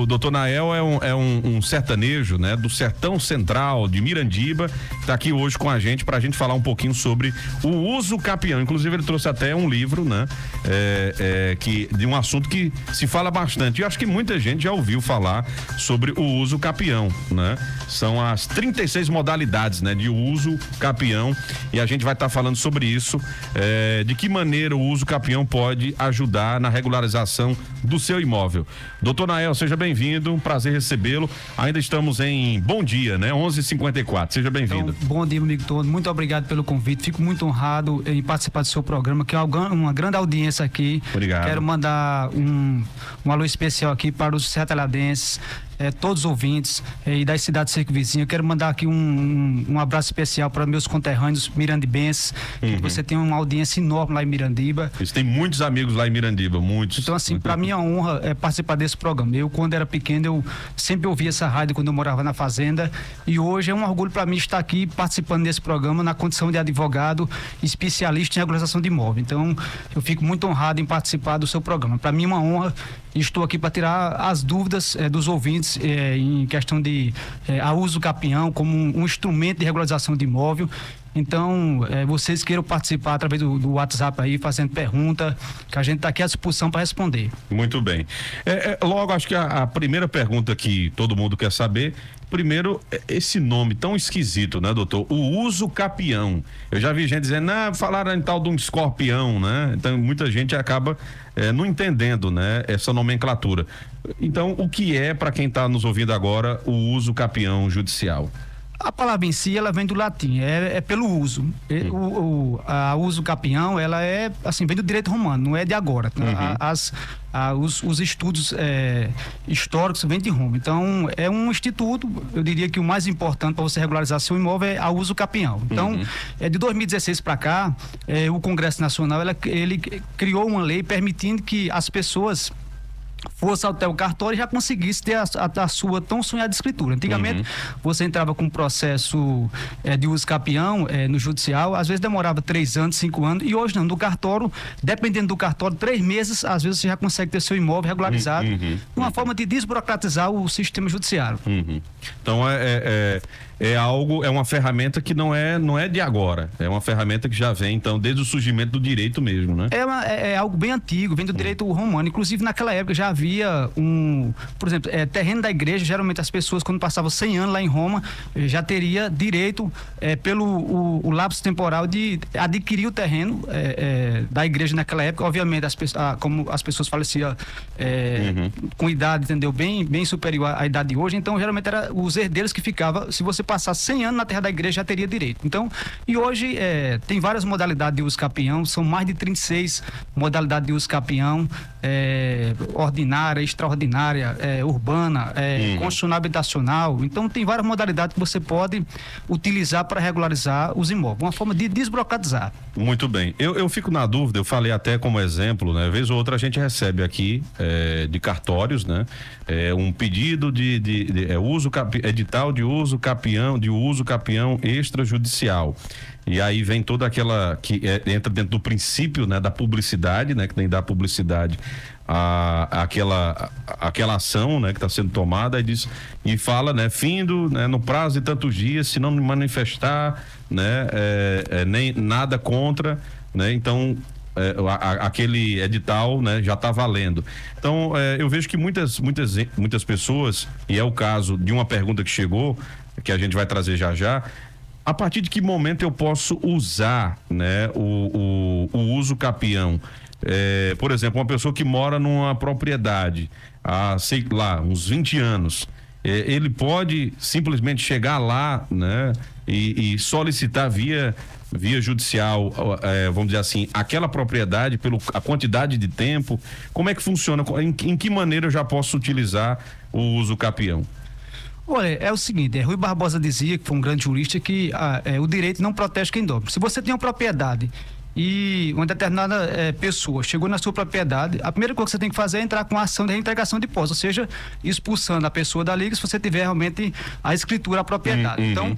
O doutor Nael é um sertanejo, né? Do Sertão Central, de Mirandiba, tá aqui hoje com a gente pra gente falar um pouquinho sobre o uso capião. Inclusive ele trouxe até um livro, né? De um assunto que se fala bastante. E acho que muita gente já ouviu falar sobre o uso capião, né? São as 36 modalidades, né? De uso capião, e a gente vai estar falando sobre isso, de que maneira o uso capião pode ajudar na regularização do seu imóvel. Doutor Nael, seja bem-vindo, um prazer recebê-lo. Ainda estamos em Bom Dia, né? 11h54, seja bem-vindo. Então, bom dia, meu amigo todo, muito obrigado pelo convite, fico muito honrado em participar do seu programa, que é uma grande audiência aqui. Obrigado. Quero mandar um alô especial aqui para os sertaladenses, todos os ouvintes e das cidades circunvizinhas. Quero mandar aqui um abraço especial para meus conterrâneos mirandibenses, que você tem uma audiência enorme lá em Mirandiba. Você tem muitos amigos lá em Mirandiba, muitos. Então, assim, para mim é uma honra participar desse programa. Eu, quando era pequeno, eu sempre ouvia essa rádio quando eu morava na fazenda, e hoje é um orgulho para mim estar aqui participando desse programa na condição de advogado especialista em regularização de imóvel. Então, eu fico muito honrado em participar do seu programa. Para mim é uma honra, e estou aqui para tirar as dúvidas dos ouvintes em questão de a uso capião como um instrumento de regularização de imóvel. Então, vocês queiram participar através do WhatsApp aí, fazendo pergunta, que a gente está aqui à disposição para responder. Muito bem. Logo, acho que a primeira pergunta que todo mundo quer saber, primeiro, esse nome tão esquisito, né, doutor? O uso capião. Eu já vi gente dizendo, falaram em tal de um escorpião, né? Então, muita gente acaba não entendendo, né, essa nomenclatura. Então, o que é, para quem está nos ouvindo agora, o uso capião judicial? A palavra em si, ela vem do latim, é pelo uso. A uso capião, ela assim, vem do direito romano, não é de agora. Os estudos históricos vêm de Roma. Então, é um instituto, eu diria que o mais importante para você regularizar seu imóvel é a uso capião. Então, de 2016 para cá, o Congresso Nacional, ele criou uma lei permitindo que as pessoas fosse até o cartório e já conseguisse ter a sua tão sonhada escritura. Antigamente, você entrava com um processo de uso capião no judicial, às vezes demorava 3 anos, 5 anos, e hoje não, no cartório, dependendo do cartório, 3 meses, às vezes você já consegue ter seu imóvel regularizado, uma forma de desburocratizar o sistema judiciário. Então, é uma ferramenta que não é de agora, é uma ferramenta que já vem, então, desde o surgimento do direito mesmo, né? É algo bem antigo, vem do direito romano, inclusive naquela época já havia por exemplo, terreno da igreja, geralmente as pessoas quando passavam 100 anos lá em Roma, já teria direito pelo o lapso temporal de adquirir o terreno da igreja naquela época. Obviamente, como as pessoas faleciam com idade, entendeu? Bem superior à idade de hoje, então geralmente era os herdeiros que ficavam, se você passar 100 anos na terra da igreja, já teria direito. Então, e hoje tem várias modalidades de uso capião, são mais de 36 modalidades de uso capião, ordinária, extraordinária, urbana, constitucional habitacional. Então, tem várias modalidades que você pode utilizar para regularizar os imóveis, uma forma de desburocratizar. Muito bem. Eu fico na dúvida, eu falei até como exemplo, né? Vez ou outra a gente recebe aqui de cartórios, né? Um pedido de edital de uso capião extrajudicial. E aí vem toda aquela que entra dentro do princípio, né, da publicidade, né, que tem que dar publicidade aquela ação, né, que está sendo tomada, e fala, né, findo, né, no prazo de tantos dias, se não manifestar, né, nem nada contra, né, então aquele edital, né, já está valendo. Então, eu vejo que muitas pessoas, e é o caso de uma pergunta que chegou, que a gente vai trazer já, a partir de que momento eu posso usar, né, o uso capião? Por exemplo, uma pessoa que mora numa propriedade há, sei lá, uns 20 anos, ele pode simplesmente chegar lá, né, e solicitar via judicial, vamos dizer assim, aquela propriedade a quantidade de tempo. Como é que funciona? Em que maneira eu já posso utilizar o uso capião? Olha, é o seguinte, Rui Barbosa dizia, que foi um grande jurista, que o direito não protege quem dorme. Se você tem uma propriedade e uma determinada pessoa chegou na sua propriedade, a primeira coisa que você tem que fazer é entrar com a ação de reintegração de posse, ou seja, expulsando a pessoa dali, se você tiver realmente a escritura da propriedade. Então,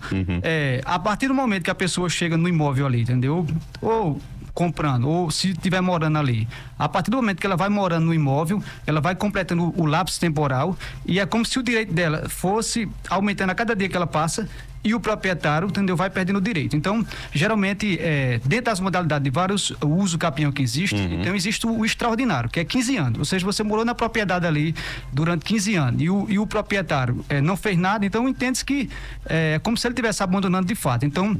a partir do momento que a pessoa chega no imóvel ali, entendeu? Ou comprando ou se estiver morando ali, a partir do momento que ela vai morando no imóvel, ela vai completando o lapso temporal e é como se o direito dela fosse aumentando a cada dia que ela passa e o proprietário, entendeu, vai perdendo o direito. Então, geralmente, dentro das modalidades de vários uso capião que existe, então existe o extraordinário, que é 15 anos. Ou seja, você morou na propriedade ali durante 15 anos e o proprietário não fez nada, então entende-se que é como se ele estivesse abandonando de fato. Então,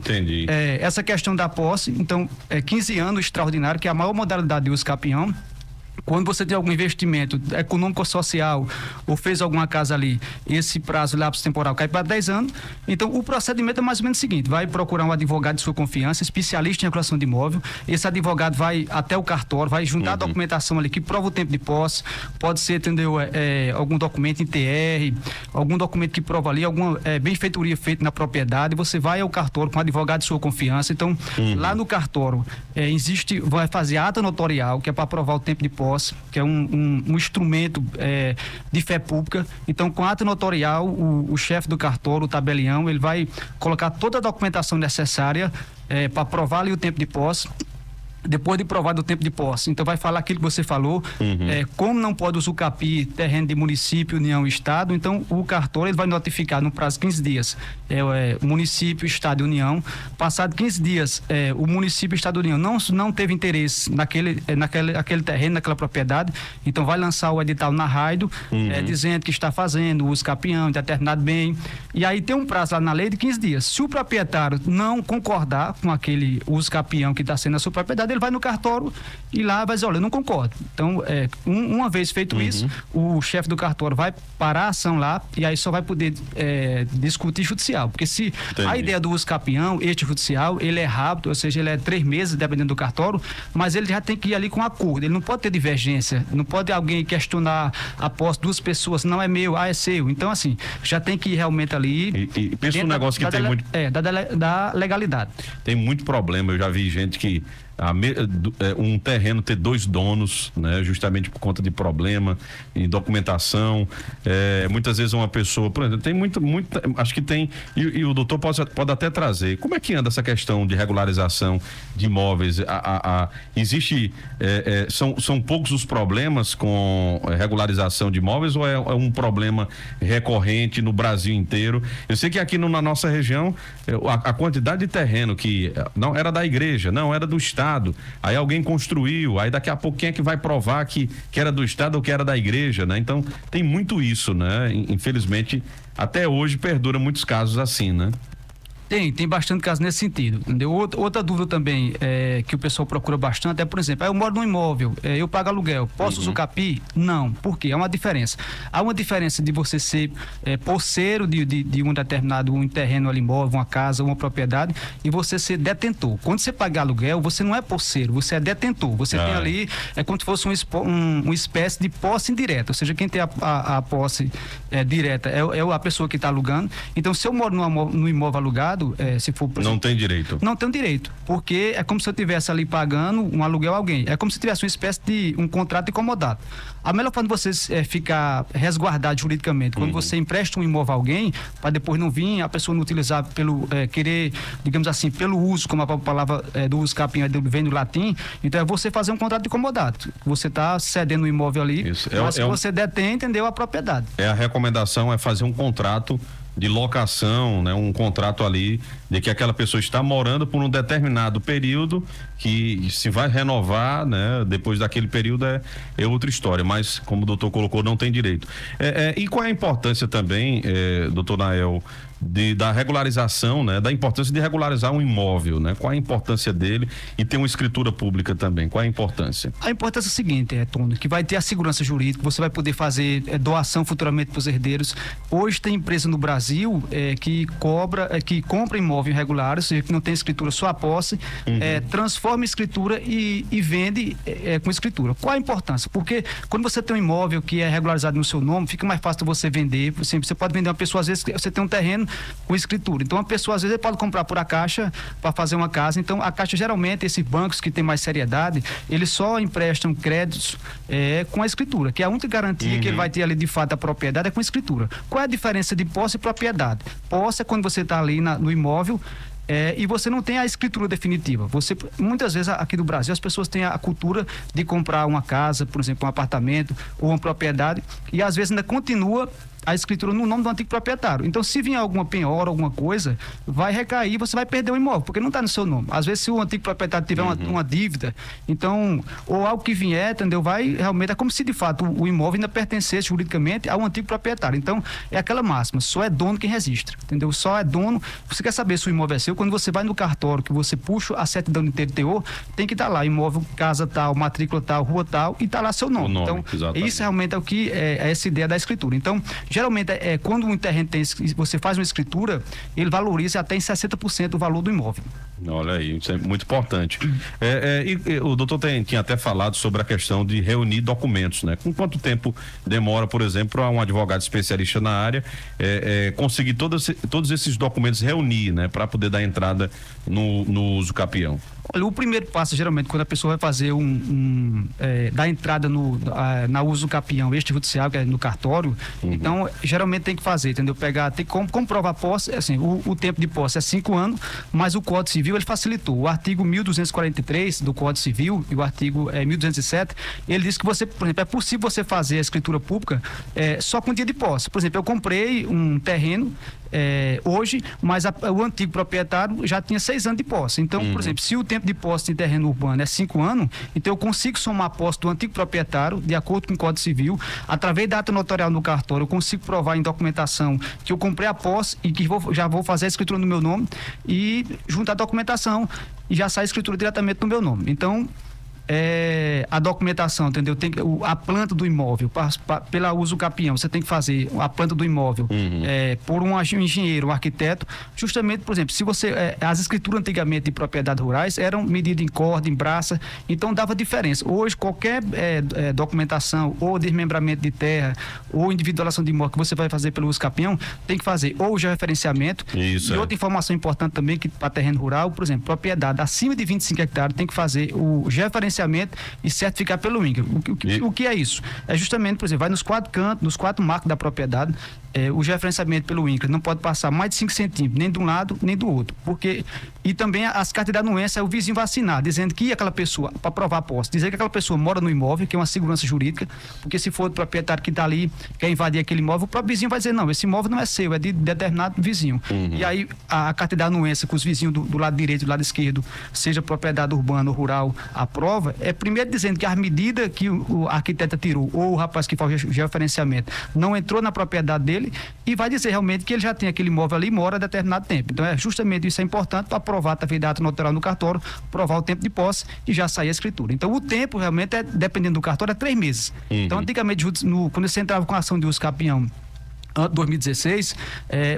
essa questão da posse, então, 15 anos extraordinário, que é a maior modalidade de uso capião. Quando você tem algum investimento econômico ou social ou fez alguma casa ali, esse prazo, lapso temporal, cai para 10 anos. Então, o procedimento é mais ou menos o seguinte: vai procurar um advogado de sua confiança, especialista em regulação de imóvel. Esse advogado vai até o cartório, vai juntar a documentação ali que prova o tempo de posse. Pode ser, entendeu, algum documento em TR, algum documento que prova ali alguma benfeitoria feita na propriedade. Você vai ao cartório com um advogado de sua confiança. Então, lá no cartório, vai fazer a ata notarial, que é para provar o tempo de posse, que é um instrumento de fé pública. Então, com a ata notarial, o chefe do cartório, o tabelião, ele vai colocar toda a documentação necessária para provar ali o tempo de posse. Depois de provado o tempo de posse, então vai falar aquilo que você falou, como não pode usucapiar terreno de município, União e Estado, então o cartório ele vai notificar no prazo de 15 dias município, Estado e União. Passado 15 dias, o município, Estado e União não teve interesse naquele terreno, naquela propriedade, então vai lançar o edital na Raido, dizendo que está fazendo uso capião de determinado bem, e aí tem um prazo lá na lei de 15 dias. Se o proprietário não concordar com aquele uso capião que está sendo na sua propriedade, ele vai no cartório e lá vai dizer: olha, eu não concordo. Então, uma vez feito isso, o chefe do cartório vai parar a ação lá e aí só vai poder discutir judicial. Porque se a ideia do uso capião, judicial, ele é rápido, ou seja, ele é 3 meses, dependendo do cartório, mas ele já tem que ir ali com acordo. Ele não pode ter divergência, não pode alguém questionar a posse, 2 pessoas, não é meu, é seu. Então, assim, já tem que ir realmente ali. E pensa um negócio que tem muito. Da legalidade. Tem muito problema. Eu já vi gente que um terreno ter 2 donos, né, justamente por conta de problema em documentação. Muitas vezes uma pessoa, por exemplo, tem acho que tem, e o doutor pode até trazer, como é que anda essa questão de regularização de imóveis? Existe, são poucos os problemas com regularização de imóveis, ou é um problema recorrente no Brasil inteiro? Eu sei que aqui na nossa região, a quantidade de terreno que não era da igreja, não era do Estado, aí alguém construiu, aí daqui a pouco quem é que vai provar que era do Estado ou que era da igreja, né? Então tem muito isso, né? Infelizmente, até hoje perdura muitos casos assim, né? Tem bastante casos nesse sentido, entendeu? Outra dúvida também que o pessoal procura bastante é, por exemplo, eu moro num imóvel, eu pago aluguel, posso usucapiar? Não. Por quê? Há uma diferença. Há uma diferença de você ser posseiro de um determinado terreno ali, imóvel, uma casa, uma propriedade, e você ser detentor. Quando você paga aluguel, você não é posseiro, você é detentor. Você tem ali, como se fosse uma espécie de posse indireta, ou seja, quem tem a posse direta é a pessoa que está alugando. Então, se eu moro no imóvel alugado, se for, por exemplo, não tem direito. Não tem direito, porque é como se eu estivesse ali pagando um aluguel a alguém. É como se tivesse uma espécie de um contrato de comodato. A melhor forma de você ficar resguardado juridicamente, quando você empresta um imóvel a alguém, para depois não vir a pessoa não utilizar querer, digamos assim, pelo uso, como a palavra do uso capião vem do latim, então é você fazer um contrato de comodato. Você está cedendo o imóvel ali, mas você detém, entendeu, a propriedade. A recomendação é fazer um contrato de locação, né? Um contrato ali de que aquela pessoa está morando por um determinado período, que se vai renovar, né? Depois daquele período é outra história, mas como o doutor colocou, não tem direito. E qual é a importância também, doutor Nael, da regularização, né? Da importância de regularizar um imóvel, né? Qual a importância dele e ter uma escritura pública também? Qual a importância? A importância é a seguinte, Tony, que vai ter a segurança jurídica, você vai poder fazer doação futuramente para os herdeiros. Hoje tem empresa no Brasil que compra imóvel irregular, ou seja, que não tem escritura, só a posse, transforma em escritura e vende com escritura. Qual a importância? Porque quando você tem um imóvel que é regularizado no seu nome, fica mais fácil você vender. Você pode vender uma pessoa, às vezes você tem um terreno com escritura. Então, a pessoa, às vezes, pode comprar por a Caixa para fazer uma casa. Então, a Caixa, geralmente, esses bancos que têm mais seriedade, eles só emprestam créditos com a escritura, que é a única garantia que ele vai ter ali, de fato, a propriedade é com a escritura. Qual é a diferença de posse e propriedade? Posse é quando você está ali no imóvel, e você não tem a escritura definitiva. Muitas vezes aqui no Brasil as pessoas têm a cultura de comprar uma casa, por exemplo, um apartamento ou uma propriedade, e às vezes ainda continua a escritura no nome do antigo proprietário. Então, se vier alguma penhora, alguma coisa, vai recair, você vai perder o imóvel, porque não está no seu nome. Às vezes, se o antigo proprietário tiver uma dívida, então, ou algo que vier, entendeu? Vai realmente, é como se de fato o imóvel ainda pertencesse juridicamente ao antigo proprietário. Então, é aquela máxima, só é dono quem registra, entendeu? Só é dono. Você quer saber se o imóvel é seu, quando você vai no cartório, que você puxa a certidão de teor, tem que estar lá, imóvel, casa tal, matrícula tal, rua tal, e está lá seu nome. Então, exatamente. Isso realmente é o que é essa ideia da escritura. Então, geralmente, quando um terreno você faz uma escritura, ele valoriza até em 60% o valor do imóvel. Olha aí, isso é muito importante. E o doutor tinha até falado sobre a questão de reunir documentos, né? Com quanto tempo demora, por exemplo, para um advogado especialista na área conseguir todos esses documentos reunir, né? Para poder dar entrada no uso capião? Olha, o primeiro passo, geralmente, quando a pessoa vai fazer dar entrada na uso capião extrajudicial, que é no cartório, então, geralmente tem que fazer, entendeu? Tem que comprovar a posse, assim, o tempo de posse é 5 anos, mas o Código Civil, ele facilitou. O artigo 1243 do Código Civil e o artigo 1207, ele diz que você, por exemplo, é possível você fazer a escritura pública só com dia de posse. Por exemplo, eu comprei um terreno hoje, mas o antigo proprietário já tinha 6 anos de posse. Então, por exemplo, se o tempo de posse em terreno urbano é 5 anos, então eu consigo somar a posse do antigo proprietário, de acordo com o Código Civil, através da ata notarial no cartório, eu consigo provar em documentação que eu comprei a posse e que já vou fazer a escritura no meu nome e juntar a documentação e já sai a escritura diretamente no meu nome. Então, a documentação, entendeu? A planta do imóvel, pela uso capião, você tem que fazer a planta do imóvel por um engenheiro, um arquiteto, justamente, por exemplo, se as escrituras antigamente de propriedades rurais eram medidas em corda, em braça, então dava diferença. Hoje, qualquer documentação ou desmembramento de terra ou individualização de imóvel que você vai fazer pelo uso capião, tem que fazer ou o georreferenciamento. Isso, e outra informação importante também, que para terreno rural, por exemplo, propriedade acima de 25 hectares, tem que fazer o georreferenciamento e certificar pelo INCRA. O que é isso? É justamente, por exemplo, vai nos 4 cantos, nos 4 marcos da propriedade, o georreferenciamento pelo INCRA não pode passar mais de 5 centímetros, nem de um lado, nem do outro. E também as cartas de anuência, o vizinho vai assinar, dizendo que aquela pessoa, para provar a posse, dizer que aquela pessoa mora no imóvel, que é uma segurança jurídica, porque se for o proprietário que está ali, quer invadir aquele imóvel, o próprio vizinho vai dizer, não, esse imóvel não é seu, é de determinado vizinho. E aí a carta de anuência com os vizinhos do lado direito e do lado esquerdo, seja propriedade urbana ou rural, aprova, primeiro dizendo que as medidas que o arquiteto tirou, ou o rapaz que faz o georreferenciamento, não entrou na propriedade dele, e vai dizer realmente que ele já tem aquele imóvel ali e mora a determinado tempo. Então, justamente isso é importante para provar, através da ata notarial no cartório, provar o tempo de posse e já sair a escritura. Então, o tempo realmente, dependendo do cartório, é 3 meses. Então, antigamente, quando você entrava com a ação de uso capião, 2016,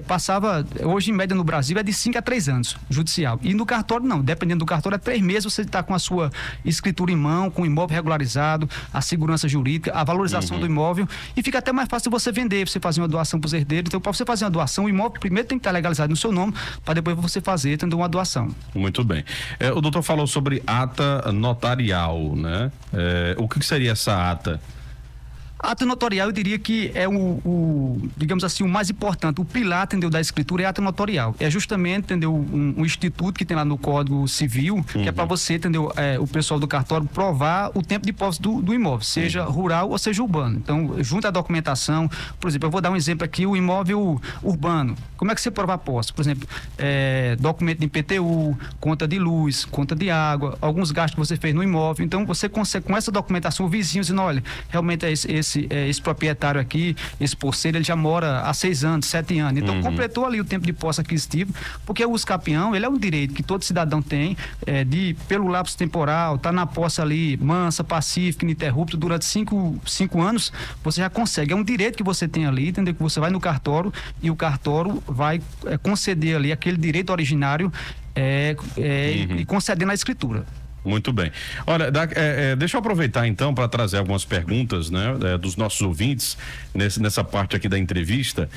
passava, hoje em média no Brasil é de 5 a 3 anos judicial, e no cartório não, dependendo do cartório é 3 meses, você está com a sua escritura em mão, com o imóvel regularizado, a segurança jurídica, a valorização do imóvel, e fica até mais fácil você vender, você fazer uma doação para os herdeiros. Então, para você fazer uma doação, o imóvel primeiro tem que estar legalizado no seu nome, para depois você fazer, tendo uma doação. Muito bem. O doutor falou sobre ata notarial, né? O que seria essa ata? Ata notarial, eu diria que é digamos assim, o mais importante, o pilar, entendeu, da escritura é a ata notarial. É justamente, entendeu, um instituto que tem lá no Código Civil, que é para você, entendeu, o pessoal do cartório provar o tempo de posse do imóvel, seja rural ou seja urbano. Então, junto à documentação, por exemplo, eu vou dar um exemplo aqui, o imóvel urbano. Como é que você prova a posse? Por exemplo, documento de IPTU, conta de luz, conta de água, alguns gastos que você fez no imóvel. Então, você consegue, com essa documentação, o vizinho dizendo, olha, realmente é esse proprietário aqui, esse porceiro, ele já mora há 6 anos, 7 anos. Então, completou ali o tempo de posse aquisitivo, porque o uso capião, ele é um direito que todo cidadão tem, pelo lapso temporal, tá na posse ali, mansa, pacífica, ininterrupta, durante 5 anos, você já consegue. É um direito que você tem ali, entendeu? Que você vai no cartório e o cartório vai conceder ali aquele direito originário e conceder na escritura. Muito bem. Olha, deixa eu aproveitar então para trazer algumas perguntas, né, dos nossos ouvintes nessa parte aqui da entrevista.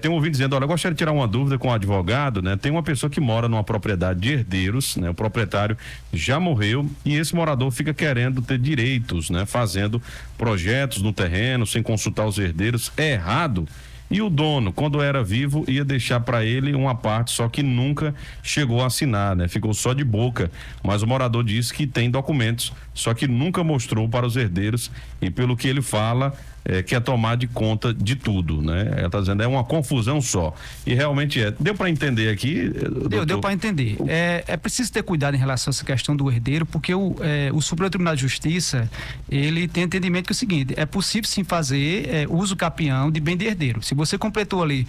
Tem um ouvinte dizendo, olha, eu gostaria de tirar uma dúvida com o advogado, né? Tem uma pessoa que mora numa propriedade de herdeiros, né? O proprietário já morreu e esse morador fica querendo ter direitos, né? Fazendo projetos no terreno sem consultar os herdeiros. É errado E o dono, quando era vivo, ia deixar para ele uma parte, só que nunca chegou a assinar, né? Ficou só de boca. Mas o morador disse que tem documentos, só que nunca mostrou para os herdeiros e pelo que ele fala, quer tomar de conta de tudo, né? Ela está dizendo, é uma confusão só. E realmente é. Deu para entender aqui? Deu para entender. É preciso ter cuidado em relação a essa questão do herdeiro, porque o Supremo Tribunal de Justiça, ele tem entendimento que é o seguinte, é possível sim fazer uso capião de bem de herdeiro. Se você completou ali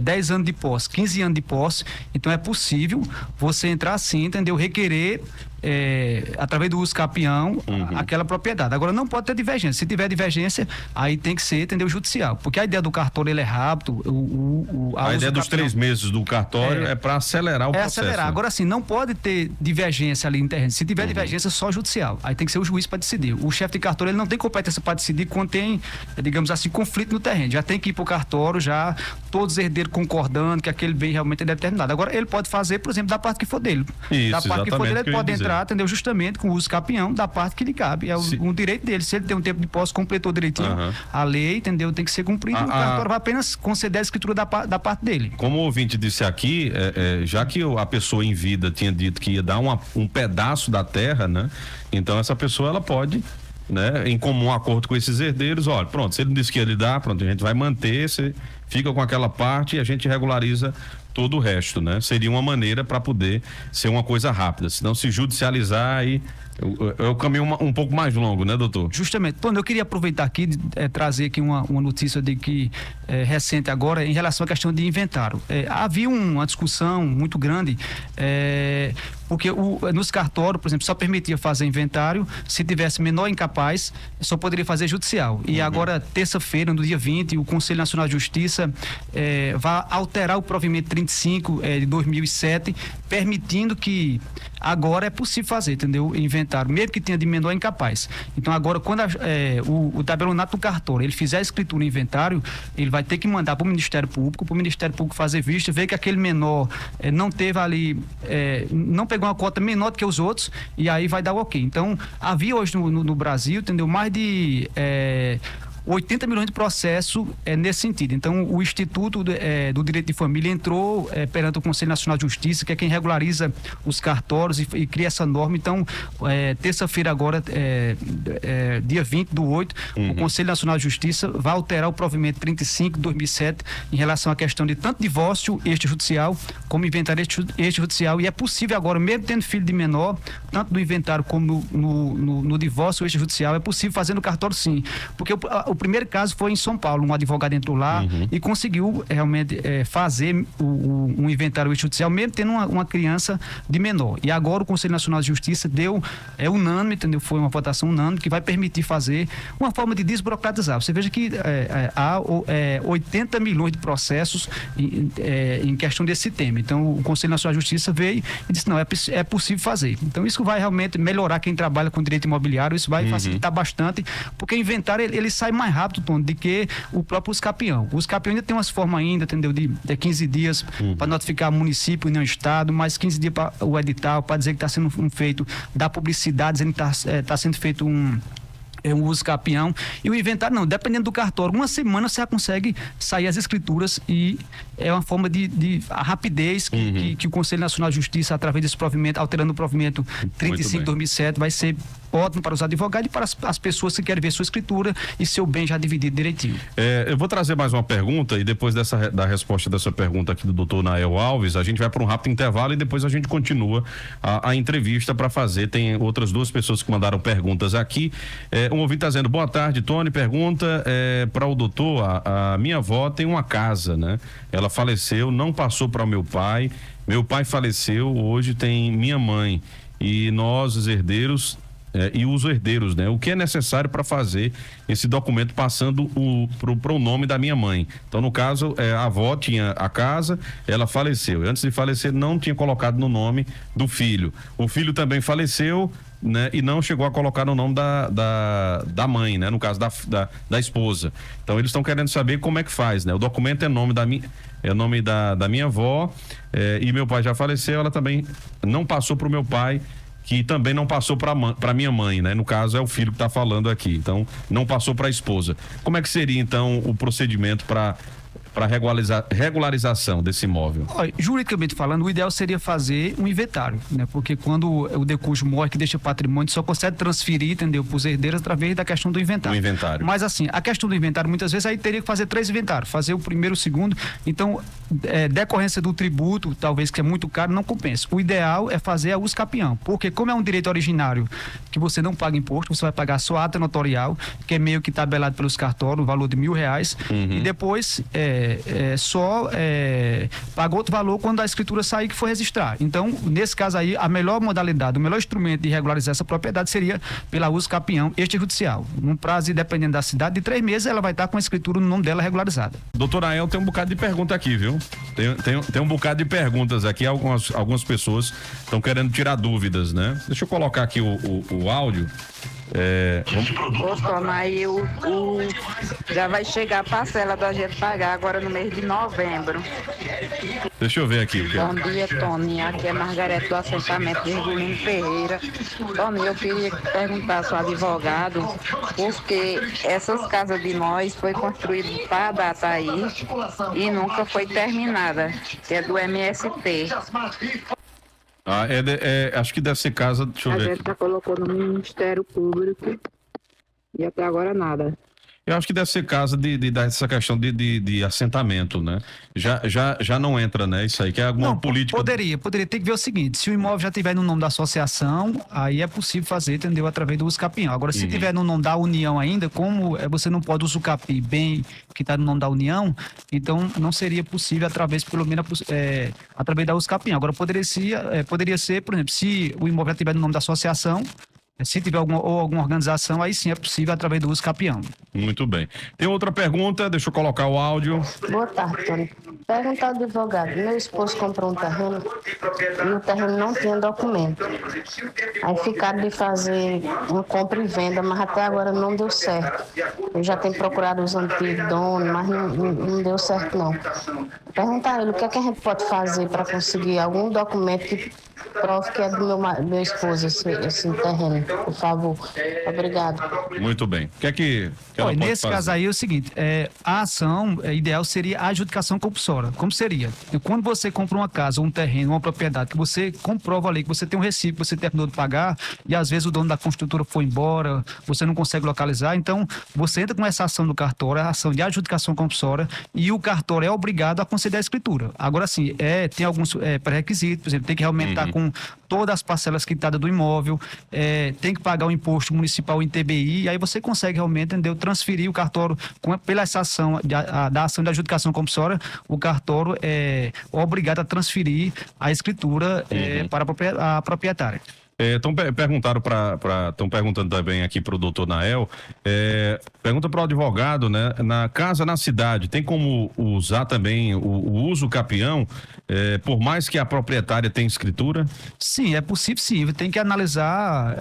10 anos de posse, 15 anos de posse, então é possível você entrar assim, entendeu? Requerer através do uso capião, aquela propriedade. Agora não pode ter divergência. Se tiver divergência, aí tem que ser, entendeu, judicial. Porque a ideia do cartório, ele é rápido. A ideia dos 3 meses do cartório é para acelerar o processo. Acelerar. Né? Agora sim, não pode ter divergência ali em terreno. Se tiver divergência, só judicial. Aí tem que ser o juiz para decidir. O chefe de cartório, ele não tem competência para decidir quando tem, digamos assim, conflito no terreno. Já tem que ir para o cartório, já todos os herdeiros concordando que aquele bem realmente é determinado. Agora, ele pode fazer, por exemplo, da parte que for dele. Isso, da parte que for dele, ele pode entrar, entendeu? Justamente com o uso capião da parte que lhe cabe. É um direito dele. Se ele tem um tempo de posse, completou direitinho a lei, entendeu? Tem que ser cumprido. O cartório vai apenas conceder a escritura da parte dele. Como o ouvinte disse aqui, já que a pessoa em vida tinha dito que ia dar um pedaço da terra, né? Então essa pessoa, ela pode, né, em comum acordo com esses herdeiros, olha, pronto, se ele disse que ia lhe dar, pronto, a gente vai manter, você fica com aquela parte e a gente regulariza todo o resto, né? Seria uma maneira para poder ser uma coisa rápida, senão se judicializar aí é o caminho um pouco mais longo, né, doutor? Justamente. Pô, eu queria aproveitar aqui trazer aqui uma notícia de que recente agora em relação à questão de inventário. Havia uma discussão muito grande porque nos cartórios, por exemplo, só permitia fazer inventário se tivesse menor incapaz, só poderia fazer judicial. E agora, terça-feira, no dia 20, o Conselho Nacional de Justiça vai alterar o provimento 35 de 2007, permitindo que agora é possível fazer, entendeu? Inventário, mesmo que tenha de menor incapaz. Então agora, quando o tabelionato do cartório, ele fizer a escritura em inventário, ele vai ter que mandar para o Ministério Público fazer vista, ver que aquele menor não teve ali, não pegou uma cota menor do que os outros, e aí vai dar o ok. Então, havia hoje no Brasil, entendeu? Mais de 80 milhões de processos nesse sentido. Então, o Instituto do Direito de Família entrou perante o Conselho Nacional de Justiça, que é quem regulariza os cartórios e cria essa norma. Então, terça-feira agora, dia 20/8, o Conselho Nacional de Justiça vai alterar o provimento 35 de 2007 em relação à questão de tanto divórcio extrajudicial como inventário extrajudicial. E é possível agora, mesmo tendo filho de menor, tanto no inventário como no divórcio extrajudicial, é possível fazer no cartório sim. Porque o primeiro caso foi em São Paulo, um advogado entrou lá e conseguiu realmente fazer um inventário extrajudicial, mesmo tendo uma criança de menor. E agora o Conselho Nacional de Justiça deu unânime, entendeu? Foi uma votação unânime que vai permitir fazer uma forma de desburocratizar. Você veja que há 80 milhões de processos em questão desse tema. Então o Conselho Nacional de Justiça veio e disse, não, é possível fazer. Então isso vai realmente melhorar quem trabalha com direito imobiliário, isso vai facilitar bastante, porque inventário ele sai mais rápido, Tom, do que o próprio usucapião. O usucapião ainda tem umas formas ainda, entendeu? De 15 dias para notificar o município e não o estado, mais 15 dias para o edital, para dizer que está sendo feito, dar publicidade, dizendo que está sendo feito um uso capião. E o inventário não, dependendo do cartório, uma semana você já consegue sair as escrituras e é uma forma de rapidez que o Conselho Nacional de Justiça, através desse provimento, alterando o provimento 35 de 2007, vai ser ótimo para os advogados e para as pessoas que querem ver sua escritura e seu bem já dividido direitinho. Eu vou trazer mais uma pergunta e depois da resposta dessa pergunta aqui do doutor Nael Alves, a gente vai para um rápido intervalo e depois a gente continua a entrevista para fazer. Tem outras 2 pessoas que mandaram perguntas aqui. Um ouvinte está dizendo, boa tarde, Tony, pergunta para o doutor, a minha avó tem uma casa, né? Ela faleceu, não passou para o meu pai faleceu, hoje tem minha mãe e nós, os herdeiros, e os herdeiros, né? O que é necessário para fazer esse documento passando para o nome da minha mãe? Então, no caso, a avó tinha a casa, ela faleceu. Antes de falecer, não tinha colocado no nome do filho. O filho também faleceu, né? E não chegou a colocar no nome da mãe, né? No caso da esposa. Então, eles estão querendo saber como é que faz, né? O documento é nome da minha avó, e meu pai já faleceu, ela também não passou para o meu pai, que também não passou para minha mãe, né? No caso é o filho que está falando aqui, então não passou para a esposa. Como é que seria então o procedimento para para regularização desse imóvel? Olha, juridicamente falando, o ideal seria fazer um inventário, né? Porque quando o decúbito morre, que deixa patrimônio, só consegue transferir, entendeu, para os herdeiros através da questão do inventário. Do inventário. Mas assim, a questão do inventário, muitas vezes aí teria que fazer 3 inventários, fazer o primeiro, o segundo. Então, decorrência do tributo, talvez que é muito caro, não compensa. O ideal é fazer a uso capião, porque como é um direito originário que você não paga imposto, você vai pagar só a ata notarial, que é meio que tabelado pelos cartórios, o valor de R$1.000, e depois só paga outro valor quando a escritura sair que for registrar. Então, nesse caso aí, a melhor modalidade, o melhor instrumento de regularizar essa propriedade seria pela uso capião extrajudicial. Num prazo, dependendo da cidade, de 3 meses, ela vai estar com a escritura no nome dela regularizada. Doutor Ael, tem um bocado de pergunta aqui, viu? Tem um bocado de perguntas aqui, algumas pessoas estão querendo tirar dúvidas, né? Deixa eu colocar aqui o áudio. Aí já vai chegar a parcela da gente pagar agora no mês de novembro. Deixa eu ver aqui. Bom dia, Tony. Aqui é Margarete do assentamento de Virgulino Ferreira. Tony, eu queria perguntar ao advogado porque essas casas de nós foi construída para a data aí e nunca foi terminada, que é do MST. Acho que deve ser casa, deixa eu ver. A gente já colocou no Ministério Público e até agora nada. Eu acho que deve ser casa dessa questão de assentamento, né? Já não entra, né? Isso aí, que é alguma política. Poderia ter que ver o seguinte: se o imóvel já tiver no nome da associação, aí é possível fazer, entendeu? Através do usucapião. Agora, se tiver no nome da União ainda, como você não pode usucapi bem que está no nome da União, então não seria possível através, pelo menos, através da usucapião. Agora, poderia ser, por exemplo, se o imóvel já tiver no nome da associação, se tiver alguma organização, aí sim é possível através do uso capião. Muito bem. Tem outra pergunta, deixa eu colocar o áudio. Boa tarde, Tony. Pergunta ao advogado. Meu esposo comprou um terreno e o terreno não tinha documento. Aí ficaram de fazer uma compra e venda, mas até agora não deu certo. Eu já tenho procurado os antigos donos, mas não deu certo não. Perguntar a ele o que é que a gente pode fazer para conseguir algum documento que prove que é do meu esposo esse terreno, por favor. Obrigado. Muito bem. O que é que ela pode nesse fazer? caso aí é o seguinte, a ação ideal seria a adjudicação compulsória. Como seria? Quando você compra uma casa, um terreno, uma propriedade, que você comprova ali, que você tem um recibo, que você terminou de pagar, e às vezes o dono da construtora foi embora, você não consegue localizar, então você entra com essa ação do cartório, a ação de adjudicação compulsória, e o cartório é obrigado a conceder a escritura. Agora sim, tem alguns pré-requisitos, por exemplo, tem que realmente estar com todas as parcelas quitadas do imóvel, tem que pagar o imposto municipal em TBI, e aí você consegue realmente, entendeu, transferir o cartório pela essa ação da ação de adjudicação compulsória, o cartório é obrigado a transferir a escritura para a proprietária. Estão perguntando também aqui para o doutor Nael, pergunta para o advogado, né? Na casa na cidade, tem como usar também o uso capião, por mais que a proprietária tenha escritura? Sim, é possível sim, tem que analisar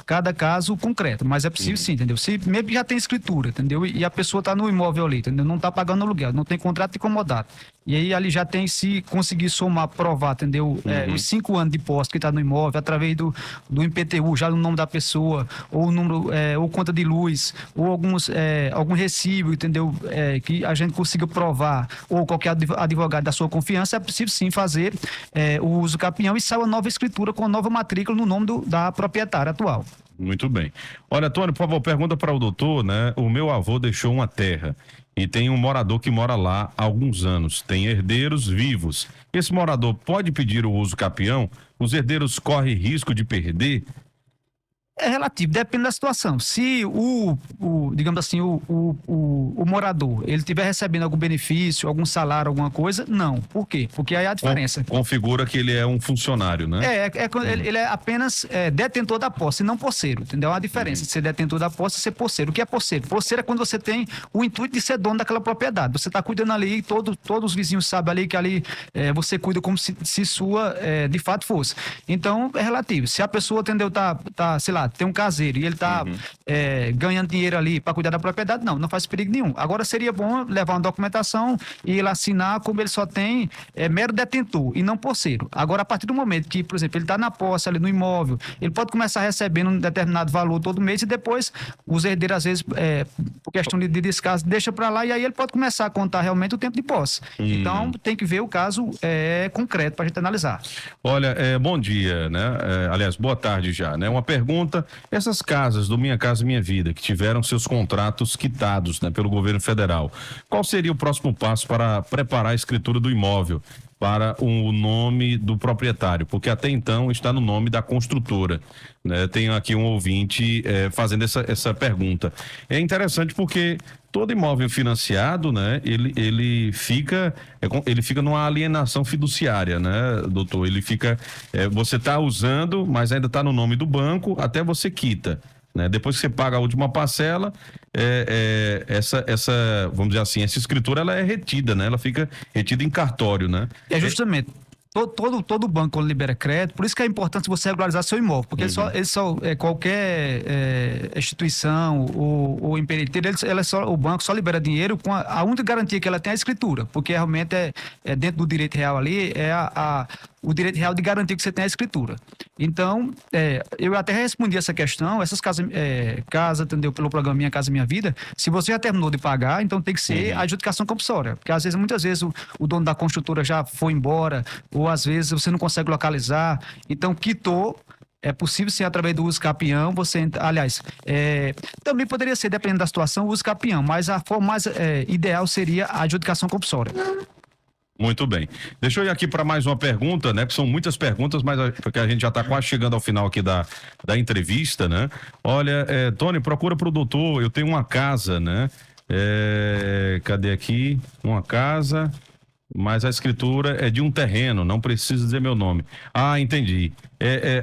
cada caso concreto, mas é possível sim, entendeu? Se mesmo que já tem escritura, entendeu? E a pessoa está no imóvel ali, entendeu? Não está pagando aluguel, não tem contrato de comodato. E aí ali já tem, se conseguir somar, provar, entendeu? Os 5 anos de posse que está no imóvel, através do IPTU, já no nome da pessoa, ou número, ou conta de luz, ou algum recibo, entendeu? Que a gente consiga provar, ou qualquer advogado da sua confiança, é possível sim fazer o uso capião e sair uma nova escritura com a nova matrícula no nome da proprietária atual. Muito bem. Olha, Tony, por favor, pergunta para o doutor, né? O meu avô deixou uma terra e tem um morador que mora lá há alguns anos. Tem herdeiros vivos. Esse morador pode pedir o uso capião? Os herdeiros correm risco de perder? É relativo, depende da situação. Se digamos assim, o morador, ele estiver recebendo algum benefício, algum salário, alguma coisa, não. Por quê? Porque aí há a diferença. Configura que ele é um funcionário, né? Ele é apenas detentor da posse, não posseiro, entendeu? Há a diferença de ser detentor da posse e ser posseiro. O que é posseiro? Posseiro é quando você tem o intuito de ser dono daquela propriedade. Você está cuidando ali, todos os vizinhos sabem ali que ali você cuida como se sua de fato fosse. Então, é relativo. Se a pessoa, entendeu, sei lá, tem um caseiro e ele está ganhando dinheiro ali para cuidar da propriedade, não faz perigo nenhum. Agora seria bom levar uma documentação e ele assinar como ele só tem mero detentor e não posseiro. Agora, a partir do momento que, por exemplo, ele está na posse ali no imóvel, ele pode começar recebendo um determinado valor todo mês e depois os herdeiros, às vezes, questão de descaso, deixa para lá e aí ele pode começar a contar realmente o tempo de posse. Então, tem que ver o caso concreto para a gente analisar. Olha, bom dia, né? Aliás, boa tarde já, né? Uma pergunta, essas casas do Minha Casa Minha Vida, que tiveram seus contratos quitados, né, pelo governo federal, qual seria o próximo passo para preparar a escritura do imóvel para o nome do proprietário? Porque até então está no nome da construtora, né? Tenho aqui um ouvinte fazendo essa pergunta. É interessante porque todo imóvel financiado, né, ele fica numa alienação fiduciária, né, doutor? Ele fica, você está usando, mas ainda está no nome do banco, até você quita, né? Depois que você paga a última parcela, vamos dizer assim, essa escritura ela é retida, né? Ela fica retida em cartório, né? É justamente. Todo banco, quando libera crédito, por isso que é importante você regularizar seu imóvel, porque qualquer instituição ou empreiteiro, o banco só libera dinheiro com a única garantia que ela tem é a escritura, porque realmente dentro do direito real ali, o direito real de garantir que você tem a escritura. Então, eu até respondi essa questão, essas casas, entendeu, pelo programa Minha Casa Minha Vida, se você já terminou de pagar, então tem que ser a adjudicação compulsória, porque muitas vezes o dono da construtora já foi embora, ou às vezes você não consegue localizar, então quitou. É possível sim, através do uso capião, também poderia ser, dependendo da situação, o uso capião, mas a forma mais ideal seria a adjudicação compulsória. Muito bem. Deixa eu ir aqui para mais uma pergunta, né? Que são muitas perguntas, mas porque a gente já está quase chegando ao final aqui da entrevista, né? Olha, Tony, procura para o doutor, eu tenho uma casa, né? Cadê aqui? Uma casa, mas a escritura é de um terreno, não precisa dizer meu nome. Ah, entendi.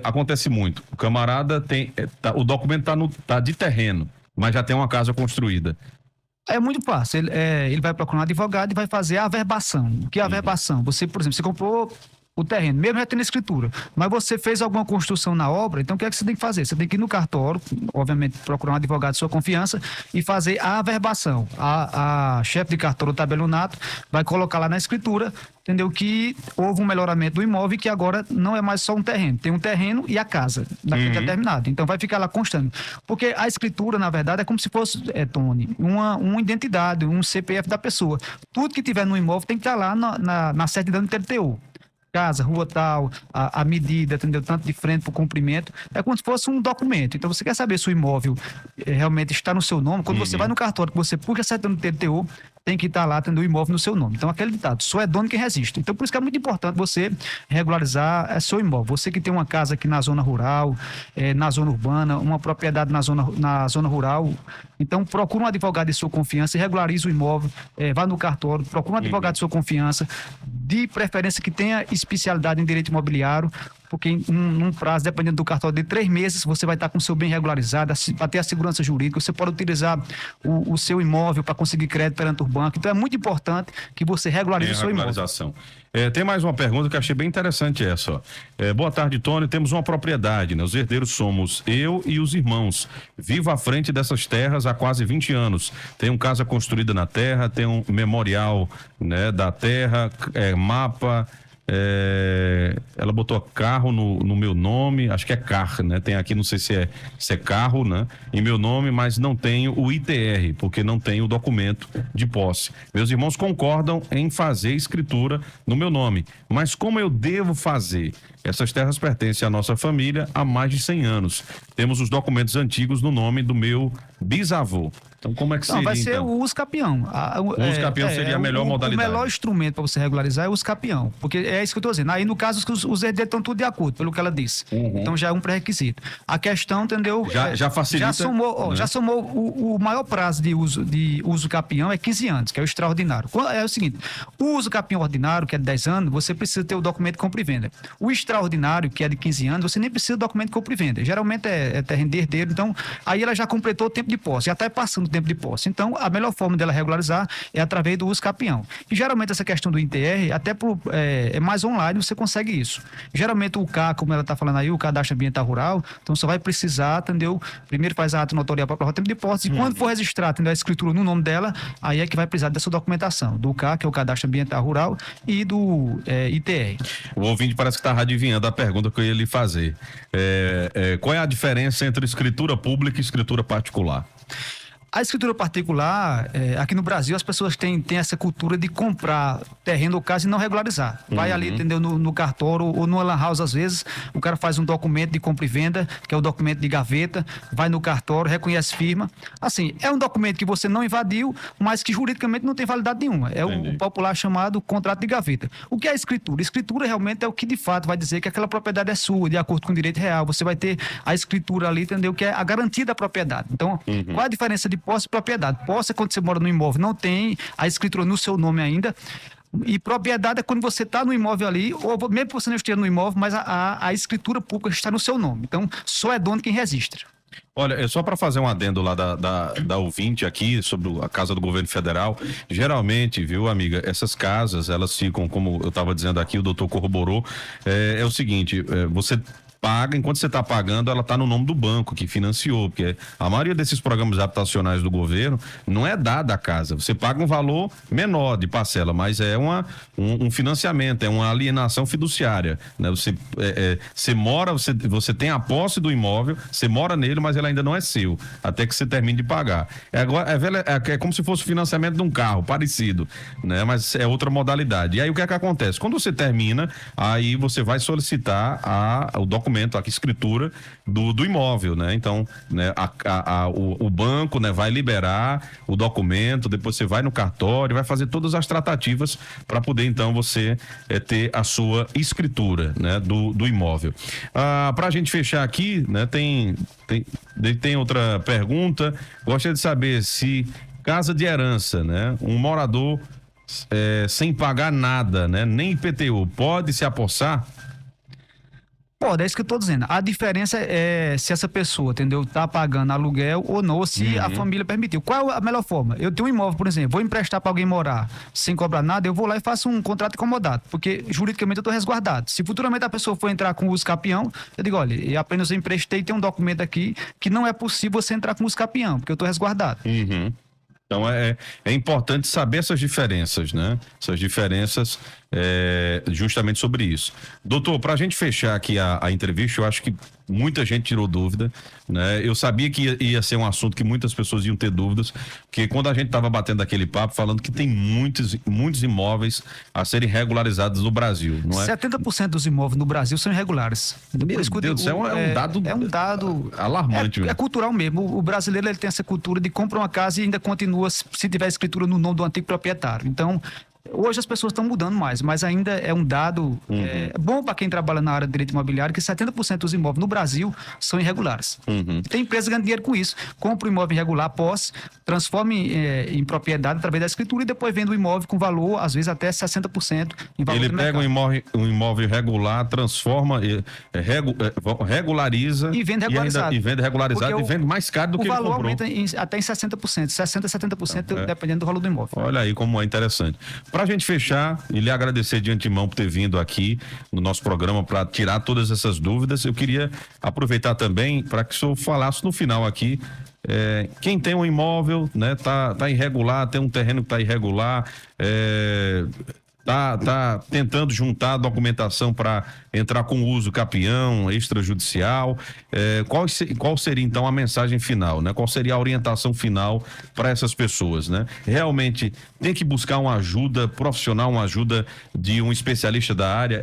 Acontece muito. O camarada tem, o documento tá de terreno, mas já tem uma casa construída. É muito fácil. Ele vai procurar um advogado e vai fazer a averbação. O que é a averbação? Você, por exemplo, você comprou o terreno, mesmo já tendo escritura, mas você fez alguma construção na obra, então o que é que você tem que fazer? Você tem que ir no cartório, obviamente procurar um advogado de sua confiança e fazer a averbação. A chefe de cartório, o tabelionato, vai colocar lá na escritura, entendeu? Que houve um melhoramento do imóvel e que agora não é mais só um terreno, tem um terreno e a casa daquele determinado. Então vai ficar lá constando. Porque a escritura, na verdade, é como se fosse, Tony, uma identidade, um CPF da pessoa. Tudo que tiver no imóvel tem que estar lá na certidão de TTU. Casa, rua tal, a medida, entendeu? Tanto de frente para o comprimento, é como se fosse um documento. Então, você quer saber se o imóvel realmente está no seu nome, quando você vai no cartório, que você puxa a certidão do TTU, tem que estar lá, tendo o imóvel no seu nome. Então, aquele ditado, só é dono quem resiste. Então, por isso que é muito importante você regularizar seu imóvel. Você que tem uma casa aqui na zona rural, na zona urbana, uma propriedade na zona rural, então procura um advogado de sua confiança e regularize o imóvel, vá no cartório, procura um advogado de sua confiança, de preferência que tenha especialidade em direito imobiliário, porque num prazo, dependendo do cartório, de 3 meses, você vai estar com o seu bem regularizado, para ter a segurança jurídica, você pode utilizar o seu imóvel para conseguir crédito perante o banco. Então, é muito importante que você regularize o seu imóvel. Tem mais uma pergunta que eu achei bem interessante essa. Ó. Boa tarde, Tony. Temos uma propriedade, né? Os herdeiros somos eu e os irmãos. Vivo à frente dessas terras há quase 20 anos. Tem uma casa construída na terra, tem um memorial, né, da terra, mapa. Ela botou carro no meu nome, acho que é carro, né? Tem aqui, não sei se é carro, né? Em meu nome, mas não tenho o ITR, porque não tenho o documento de posse. Meus irmãos concordam em fazer escritura no meu nome, mas como eu devo fazer? Essas terras pertencem à nossa família há mais de 100 anos. Temos os documentos antigos no nome do meu bisavô. Então, como é que seria? Vai ser o uso capião. O uso capião seria a melhor modalidade. O melhor instrumento para você regularizar é o uso capião. Porque é isso que eu estou dizendo. Aí, no caso, os herdeiros estão tudo de acordo, pelo que ela disse. Então, já é um pré-requisito. A questão, entendeu? Já facilita. Já somou o maior prazo de uso capião é 15 anos, que é o extraordinário. É o seguinte: o uso capião ordinário, que é de 10 anos, você precisa ter o documento de compra e venda. O extraordinário, que é de 15 anos, você nem precisa do documento de compra e venda. Geralmente é terreno de herdeiro. Então, aí ela já completou o tempo de posse, já está passando o tempo de posse. Então, a melhor forma dela regularizar é através do uso capião. E geralmente essa questão do ITR, até é mais online, você consegue isso. Geralmente o CA, como ela está falando aí, o Cadastro Ambiental Rural, então você vai precisar, entendeu? Primeiro faz a ata notarial para provar o tempo de posse, e quando for registrar, entendeu? A escritura no nome dela, aí é que vai precisar dessa documentação, do CA, que é o Cadastro Ambiental Rural, e do ITR. O ouvinte parece que está adivinhando a pergunta que eu ia lhe fazer. Qual é a diferença entre escritura pública e escritura particular? A escritura particular, aqui no Brasil, as pessoas têm essa cultura de comprar terreno ou casa e não regularizar. Vai ali, entendeu, no cartório ou no lan house, às vezes, o cara faz um documento de compra e venda, que é o documento de gaveta, vai no cartório, reconhece firma. Assim, é um documento que você não invadiu, mas que juridicamente não tem validade nenhuma. É o popular chamado contrato de gaveta. O que é a escritura? Escritura realmente é o que de fato vai dizer que aquela propriedade é sua, de acordo com o direito real. Você vai ter a escritura ali, entendeu, que é a garantia da propriedade. Então, qual a diferença de posse e propriedade? Posse é quando você mora no imóvel, não tem a escritura no seu nome ainda. E propriedade é quando você está no imóvel ali, ou mesmo que você não esteja no imóvel, mas a escritura pública está no seu nome. Então, só é dono quem registra. Olha, é só para fazer um adendo lá da ouvinte aqui sobre a casa do governo federal. Geralmente, viu, amiga, essas casas, elas ficam, como eu estava dizendo aqui, o doutor corroborou, é o seguinte, você paga, enquanto você está pagando, ela está no nome do banco que financiou, porque a maioria desses programas habitacionais do governo não é dada a casa, você paga um valor menor de parcela, mas é um financiamento, é uma alienação fiduciária, né? Você mora, você tem a posse do imóvel, você mora nele, mas ele ainda não é seu, até que você termine de pagar. É como se fosse o financiamento de um carro, parecido, né? Mas é outra modalidade. E aí o que é que acontece? Quando você termina, aí você vai solicitar o documento, a escritura do imóvel, né? Então, né, o banco, né, vai liberar o documento, depois você vai no cartório, vai fazer todas as tratativas para poder, então, você ter a sua escritura, né, do imóvel. Para a gente fechar aqui, né, tem outra pergunta. Gostaria de saber se casa de herança, né, um morador sem pagar nada, né, nem IPTU, pode se apossar? Pode, é isso que eu estou dizendo. A diferença é se essa pessoa, entendeu, está pagando aluguel ou não, ou se a família permitiu. Qual é a melhor forma? Eu tenho um imóvel, por exemplo, vou emprestar para alguém morar sem cobrar nada, eu vou lá e faço um contrato incomodado, porque juridicamente eu estou resguardado. Se futuramente a pessoa for entrar com uso capião, eu digo, olha, eu apenas emprestei, tem um documento aqui que não é possível você entrar com uso capião, porque eu estou resguardado. Então é importante saber essas diferenças, né? Essas diferenças justamente sobre isso. Doutor, para a gente fechar aqui a entrevista, eu acho que muita gente tirou dúvida, né? Eu sabia que ia ser um assunto que muitas pessoas iam ter dúvidas, porque quando a gente estava batendo aquele papo, falando que tem muitos imóveis a serem regularizados no Brasil, não é? 70% dos imóveis no Brasil são irregulares. Meu Deus do céu, é um dado alarmante. É cultural mesmo. O brasileiro, ele tem essa cultura de comprar uma casa e ainda continua, se tiver escritura no nome do antigo proprietário. Então, hoje as pessoas estão mudando mais, mas ainda é um dado bom para quem trabalha na área de direito imobiliário, que 70% dos imóveis no Brasil são irregulares. Tem empresa ganhando dinheiro com isso. Compra o imóvel irregular, posse, transforma em propriedade através da escritura e depois vende o imóvel com valor, às vezes até 60% em valor. Ele pega um imóvel irregular, transforma, regulariza e vende regularizado. E vende regularizado e vende mais caro do que ele comprou. O valor aumenta até em 60%, 60% a 70%, dependendo do valor do imóvel. Olha aí como é interessante. Para a gente fechar e lhe agradecer de antemão por ter vindo aqui no nosso programa para tirar todas essas dúvidas, eu queria aproveitar também para que o senhor falasse no final aqui, quem tem um imóvel, né, tá irregular, tem um terreno que tá irregular, tá tentando juntar a documentação para entrar com uso capião, extrajudicial, qual seria então a mensagem final, né? Qual seria a orientação final para essas pessoas, né? Realmente tem que buscar uma ajuda profissional, uma ajuda de um especialista da área,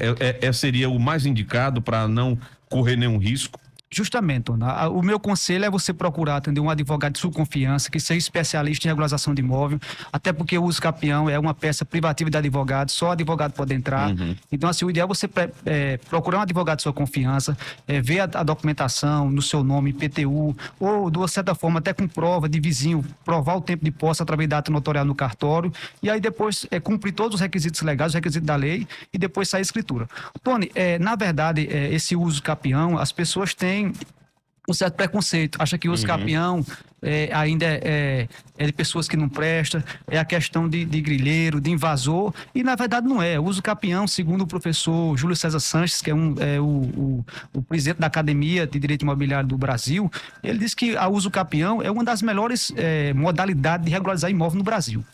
seria o mais indicado para não correr nenhum risco? Justamente, o meu conselho é você procurar atender um advogado de sua confiança, que seja especialista em regularização de imóvel, até porque o uso capião é uma peça privativa de advogado, só o advogado pode entrar. Então, assim, o ideal é você procurar um advogado de sua confiança, ver a documentação no seu nome, IPTU, ou de uma certa forma, até com prova de vizinho, provar o tempo de posse através da ata notarial no cartório, e aí depois cumprir todos os requisitos legais, os requisitos da lei, e depois sair a escritura. Tony, na verdade, esse uso capião, as pessoas têm um certo preconceito, acha que o uso capião ainda é de pessoas que não prestam, é a questão de grilheiro, de invasor, e na verdade não é. O uso capião, segundo o professor Júlio César Sanches, que é o presidente da Academia de Direito Imobiliário do Brasil, ele diz que o uso capião é uma das melhores modalidades de regularizar imóvel no Brasil.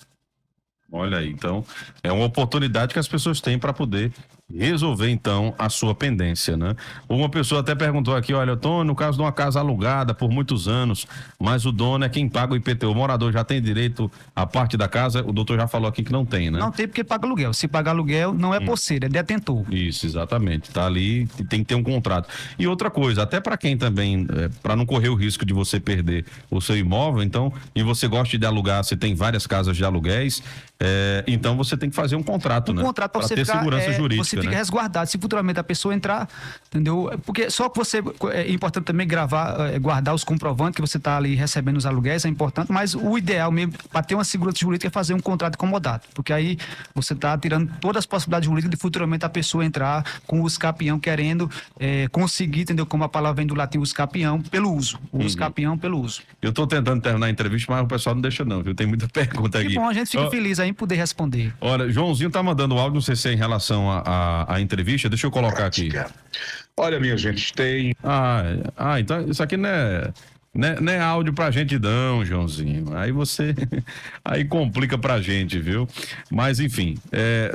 Olha aí, então é uma oportunidade que as pessoas têm para poder resolver então a sua pendência, né? Uma pessoa até perguntou aqui, olha, eu tô no caso de uma casa alugada por muitos anos, mas o dono é quem paga o IPTU. O morador já tem direito à parte da casa? O doutor já falou aqui que não tem, né? Não tem porque paga aluguel. Se pagar aluguel, não é posseiro, é detentor. Isso, exatamente. Tá ali, tem que ter um contrato. E outra coisa, até para quem também, para não correr o risco de você perder o seu imóvel, então, e você gosta de alugar, você tem várias casas de aluguéis, então você tem que fazer um contrato, né? Um contrato para você ter ficar, segurança jurídica, você fica né? resguardado. Se futuramente a pessoa entrar, entendeu? Porque só que você, é importante também guardar os comprovantes que você está ali recebendo os aluguéis, é importante, mas o ideal mesmo, para ter uma segurança jurídica, é fazer um contrato comodado, porque aí você está tirando todas as possibilidades jurídicas de futuramente a pessoa entrar com o uso capião querendo conseguir, entendeu? Como a palavra vem do latim, uso capião, pelo uso. O uso capião pelo uso. Eu estou tentando terminar a entrevista, mas o pessoal não deixa não, viu? Tem muita pergunta aqui. Que bom, a gente fica feliz aí em poder responder. Olha, Joãozinho tá mandando áudio, não sei se é em relação à entrevista, deixa eu colocar aqui. Olha, minha gente, tem... Então isso aqui não é áudio pra gente não, Joãozinho. Aí você... Aí complica pra gente, viu? Mas, enfim,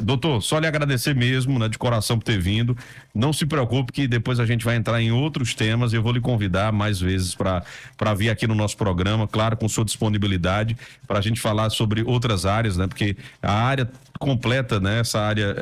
doutor, só lhe agradecer mesmo, né, de coração por ter vindo. Não se preocupe que depois a gente vai entrar em outros temas e eu vou lhe convidar mais vezes para vir aqui no nosso programa, claro, com sua disponibilidade, para a gente falar sobre outras áreas, né? Porque a área completa, né? Essa área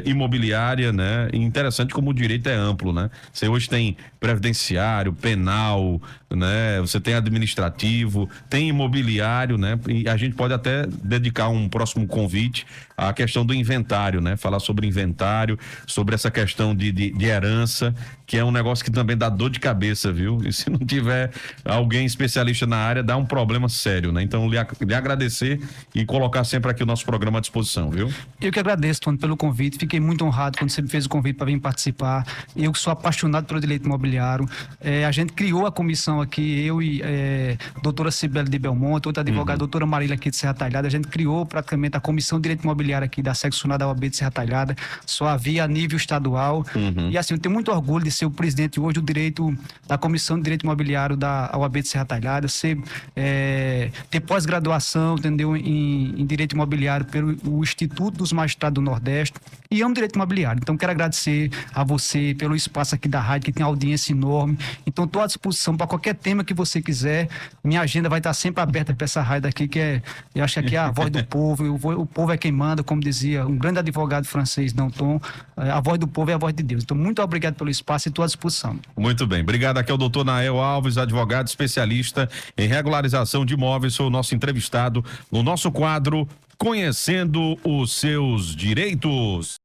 imobiliária, né? E interessante como o direito é amplo, né? Você hoje tem previdenciário, penal, né? Você tem administrativo, tem imobiliário, né? E a gente pode até dedicar um próximo convite à questão do inventário, né? Falar sobre inventário, sobre essa questão de herança, que é um negócio que também dá dor de cabeça, viu? E se não tiver alguém especialista na área, dá um problema sério, né? Então, lhe agradecer e colocar sempre aqui o nosso programa à disposição, viu? Eu que agradeço, Tony, pelo convite. Fiquei muito honrado quando você me fez o convite para vir participar. Eu que sou apaixonado pelo direito imobiliário. A gente criou a comissão aqui, eu e a doutora Cibele de Belmonte, outra advogada, doutora Marília aqui de Serra Talhada. A gente criou praticamente a comissão de direito imobiliário aqui da seccional da OAB de Serra Talhada. Só havia a nível estadual. E assim, eu tenho muito orgulho de ser o presidente hoje da comissão de direito imobiliário da OAB de Serra Talhada, ter pós-graduação, entendeu, em direito imobiliário pelo Instituto dos Magistrados do Nordeste, e amo direito imobiliário. Então quero agradecer a você pelo espaço aqui da rádio, que tem audiência enorme. Então estou à disposição para qualquer tema que você quiser. Minha agenda vai estar sempre aberta para essa rádio aqui, eu acho que aqui é a voz do povo. O povo é quem manda, como dizia um grande advogado francês, Danton. A voz do povo é a voz de Deus. Então muito obrigado pelo espaço e estou à disposição. Muito bem. Obrigado aqui ao doutor Nael Alves, advogado especialista em regularização de imóveis, foi o nosso entrevistado no nosso quadro Conhecendo os Seus Direitos.